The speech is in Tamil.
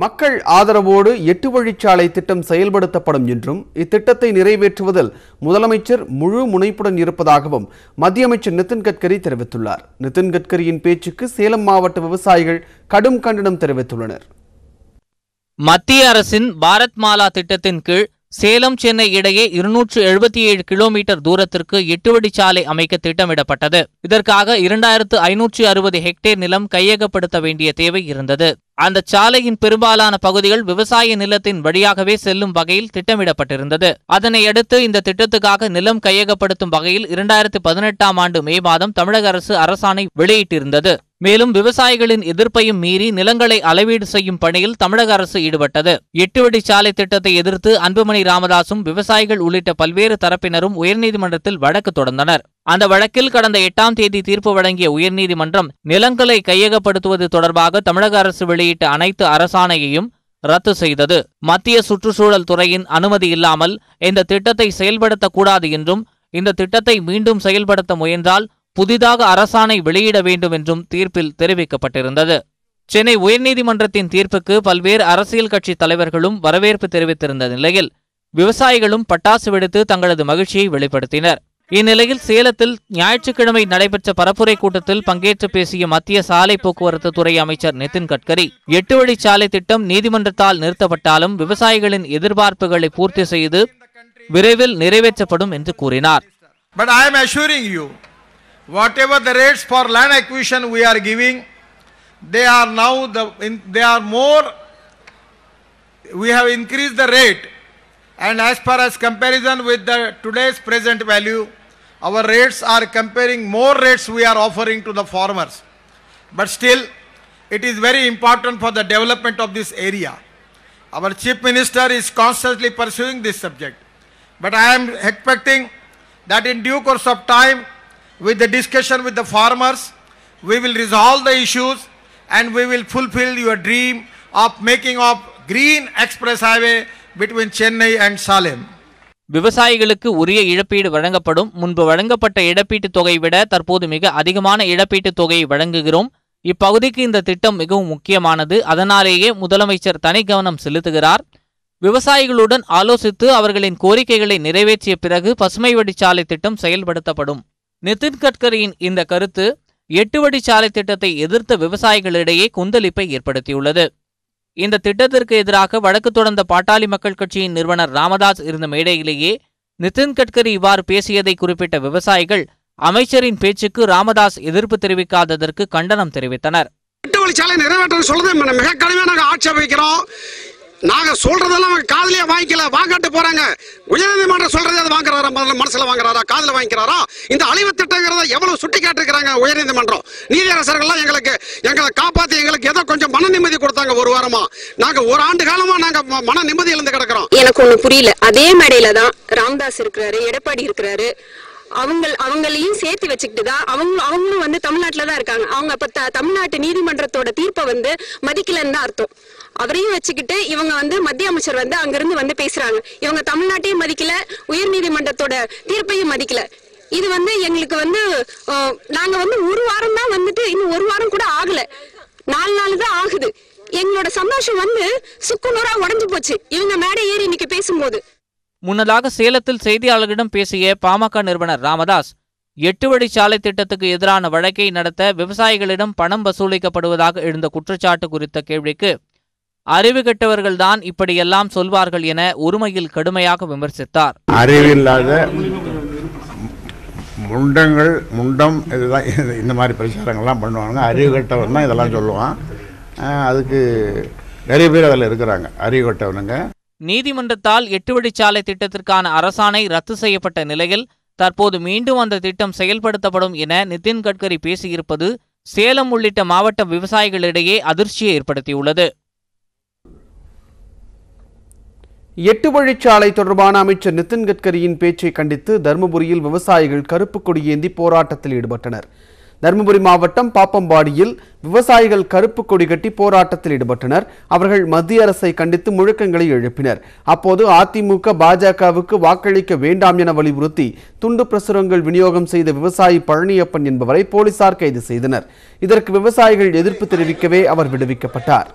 மக்கள் ஆதரவோடு 8 வழிச்சாலை திட்டம் செயல்படுத்தப்படும் என்றும் இத்திட்டத்தை நிறைவேற்றுவதில் முதலமைச்சர் முழு முனைப்புடன் இருப்பதாகவும் மத்திய அமைச்சர் நிதின் கட்கரி தெரிவித்துள்ளார். நிதின் கட்கரியின் பேச்சுக்கு சேலம் மாவட்ட விவசாயிகள் கடும் கண்டனம் தெரிவித்துள்ளனர். மத்திய அரசின் பாரத் மாலா திட்டத்தின் கீழ் சேலம் சென்னை இடையே 277 கிலோமீட்டர் தூரத்திற்கு 8 வழிச்சாலை அமைக்க திட்டமிடப்பட்டது. இதற்காக 2560 ஹெக்டேர் நிலம் கையகப்படுத்த வேண்டிய தேவை இருந்தது. அந்த சாலையின் பெரும்பாலான பகுதிகள் விவசாய நிலத்தின் வழியாகவே செல்லும் வகையில் திட்டமிடப்பட்டிருந்தது. அதனை அடுத்து இந்த திட்டத்துக்காக நிலம் கையகப்படுத்தும் வகையில் 2018ஆம் ஆண்டு மே மாதம் தமிழக அரசு அரசாணை வெளியிட்டிருந்தது. மேலும் விவசாயிகளின் எதிர்ப்பையும் மீறி நிலங்களை அளவீடு செய்யும் பணியில் தமிழக அரசு ஈடுபட்டது. 8 வழிச்சாலை திட்டத்தை எதிர்த்து அன்புமணி ராமதாசும் விவசாயிகள் உள்ளிட்ட பல்வேறு தரப்பினரும் உயர்நீதிமன்றத்தில் வழக்கு தொடர்ந்தனர். அந்த வழக்கில் கடந்த 8ஆம் தேதி தீர்ப்பு வழங்கிய உயர்நீதிமன்றம் நிலங்களை கையகப்படுத்துவது தொடர்பாக தமிழக அரசு வெளியிட்ட அனைத்து அரசாணையையும் ரத்து செய்தது. மத்திய சுற்றுச்சூழல் துறையின் அனுமதி இல்லாமல் இந்த திட்டத்தை செயல்படுத்தக்கூடாது என்றும் இந்த திட்டத்தை மீண்டும் செயல்படுத்த முயன்றால் புதிதாக அரசாணை வெளியிட வேண்டும் என்றும் தீர்ப்பில் தெரிவிக்கப்பட்டிருந்தது. சென்னை உயர்நீதிமன்றத்தின் தீர்ப்புக்கு பல்வேறு அரசியல் கட்சி தலைவர்களும் வரவேற்பு தெரிவித்திருந்த நிலையில் விவசாயிகளும் பட்டாசு வெடித்து தங்களது மகிழ்ச்சியை வெளிப்படுத்தினர். இந்நிலையில் சேலத்தில் ஞாயிற்றுக்கிழமை நடைபெற்ற பரப்புரை கூட்டத்தில் பங்கேற்று பேசிய மத்திய சாலை போக்குவரத்து துறை அமைச்சர் நிதின் கட்கரி 8 வழிச்சாலை திட்டம் நீதிமன்றத்தால் நிறுத்தப்பட்டாலும் விவசாயிகளின் எதிர்பார்ப்புகளை பூர்த்தி செய்து விரைவில் நிறைவேற்றப்படும் என்று கூறினார். But I am assuring you, whatever the rates for land acquisition we are giving, they are now they are more. We have increased the rate, and as far as comparison with the today's present value, our rates are comparing more rates we are offering to the farmers. But still, it is very important for the development of this area. Our Chief Minister is constantly pursuing this subject. But I am expecting that in due course of time, with the discussion with the farmers, we will resolve the issues and we will fulfill your dream of making of green express highway between Chennai and Salem. விவசாயிகளுக்கு உரிய இழப்பீடு வழங்கப்படும். முன்பு வழங்கப்பட்ட இழப்பீட்டுத் தொகை விட தற்போது மிக அதிகமான இழப்பீட்டுத் தொகையை வழங்குகிறோம். இப்பகுதிக்கு இந்த திட்டம் மிகவும் முக்கியமானது. அதனாலேயே முதலமைச்சர் தனி கவனம் செலுத்துகிறார். விவசாயிகளுடன் ஆலோசித்து அவர்களின் கோரிக்கைகளை நிறைவேற்றிய பிறகு பசுமை வழிச்சாலை திட்டம் செயல்படுத்தப்படும். நிதின் கட்கரியின் இந்த கருத்து 8 வழிச்சாலை திட்டத்தை எதிர்த்த விவசாயிகளிடையே கொந்தளிப்பை ஏற்படுத்தியுள்ளது. இந்த திட்டத்திற்கு எதிராக வழக்கு தொடர்ந்த பாட்டாளி மக்கள் கட்சியின் நிறுவனர் ராமதாஸ் இருந்த மேடையிலேயே நிதின் கட்கரி இவ்வாறு பேசியதை குறிப்பிட்ட விவசாயிகள் அமைச்சரின் பேச்சுக்கு ராமதாஸ் எதிர்ப்பு தெரிவிக்காததற்கு கண்டனம் தெரிவித்தனர். 8 வழிச்சாலை நிறைவேற்ற சொல்றது மிக கடுமையாக ஆட்சேபிக்கிறோம். நாங்க சொல்றதெல்லாம் காதலியா வாங்கிக்கல, வாங்கட்டு போறாங்க. உயர்நீதிமன்றம் சொல்றதை அதை வாங்குறாரா, மனசுல வாங்குறாரா, காதல வாங்கிக்கிறாரா? இந்த அழிவு திட்டங்கிறத எவ்வளவு சுட்டி காட்டிருக்கிறாங்க உயர்நீதிமன்றம். நீதியரசர்கள்லாம் எங்களை காப்பாத்தி எங்களுக்கு ஏதோ கொஞ்சம் மன நிம்மதி கொடுத்தாங்க. ஒரு வாரமா நாங்க ஒரு ஆண்டு காலமா நாங்க மன நிம்மதி இழந்து கிடக்கிறோம். எனக்கு ஒண்ணு புரியல. அதே மேடையில தான் ராமதாஸ் இருக்கிறாரு, எடப்பாடி இருக்கிறாரு. அவங்களையும் சேர்த்து வச்சுக்கிட்டு தான் அவங்களும் வந்து தமிழ்நாட்டுல தான் இருக்காங்க. அவங்க அப்ப தமிழ்நாட்டு நீதிமன்றத்தோட தீர்ப்பை மதிக்கலன்னு தான் அர்த்தம். அவரையும் வச்சுக்கிட்டு இவங்க மத்திய அமைச்சர் அங்கிருந்து பேசுறாங்க. இவங்க தமிழ்நாட்டையும் மதிக்கல, உயர் நீதிமன்றத்தோட தீர்ப்பையும் மதிக்கல. இது எங்களுக்கு நாங்க ஒரு வாரம் தான் இன்னும் ஒரு வாரம் கூட ஆகல, 4 நாள் தான் ஆகுது. எங்களோட சந்தோஷம் சுக்குநூறா உடைஞ்சு போச்சு இவங்க மேடை ஏறி இன்னைக்கு பேசும்போது. முன்னதாக சேலத்தில் செய்தியாளர்களிடம் பேசிய பாமக நிறுவனர் ராமதாஸ் 8 வழிச்சாலை திட்டத்துக்கு எதிரான வழக்கை நடத்த விவசாயிகளிடம் பணம் வசூலிக்கப்படுவதாக எழுந்த குற்றச்சாட்டு குறித்த கேள்விக்கு அறிவு கெட்டவர்கள்தான் இப்படியெல்லாம் சொல்வார்கள் என ஒருமையில் கடுமையாக விமர்சித்தார். அறிவில்லாத முண்டம் இதுதான் இந்த மாதிரி பிரச்சாரங்கள்லாம் பண்ணுவாங்க. அறிவு கெட்டவன் தான் இதெல்லாம் சொல்லுவான். அதுக்கு நிறைய பேர் அதில் இருக்கிறாங்க அறிவு கெட்டவனுங்க. நீதிமன்றத்தால் 8 வழிச்சாலை திட்டத்திற்கான அரசாணை ரத்து செய்யப்பட்ட நிலையில் தற்போது மீண்டும் அந்த திட்டம் செயல்படுத்தப்படும் என நிதின் கட்கரி பேசியிருப்பது சேலம் உள்ளிட்ட மாவட்ட விவசாயிகளிடையே அதிர்ச்சியை ஏற்படுத்தியுள்ளது. 8 வழிச்சாலை தொடர்பான அமைச்சர் நிதின் கட்கரியின் பேச்சை கண்டித்து தருமபுரியில் விவசாயிகள் கருப்பு கொடி ஏந்தி போராட்டத்தில் ஈடுபட்டனர். தருமபுரி மாவட்டம் பாப்பம்பாடியில் விவசாயிகள் கருப்பு கொடி கட்டி போராட்டத்தில் ஈடுபட்டனர். அவர்கள் மத்திய அரசை கண்டித்து முழக்கங்களை எழுப்பினர். அப்போது அதிமுக பாஜகவுக்கு வாக்களிக்க வேண்டாம் என வலியுறுத்தி துண்டு பிரசுரங்கள் விநியோகம் செய்த விவசாயி பழனியப்பன் என்பவரை போலீசார் கைது செய்தனர். இதற்கு விவசாயிகள் எதிர்ப்பு தெரிவிக்கவே அவர் விடுவிக்கப்பட்டார்.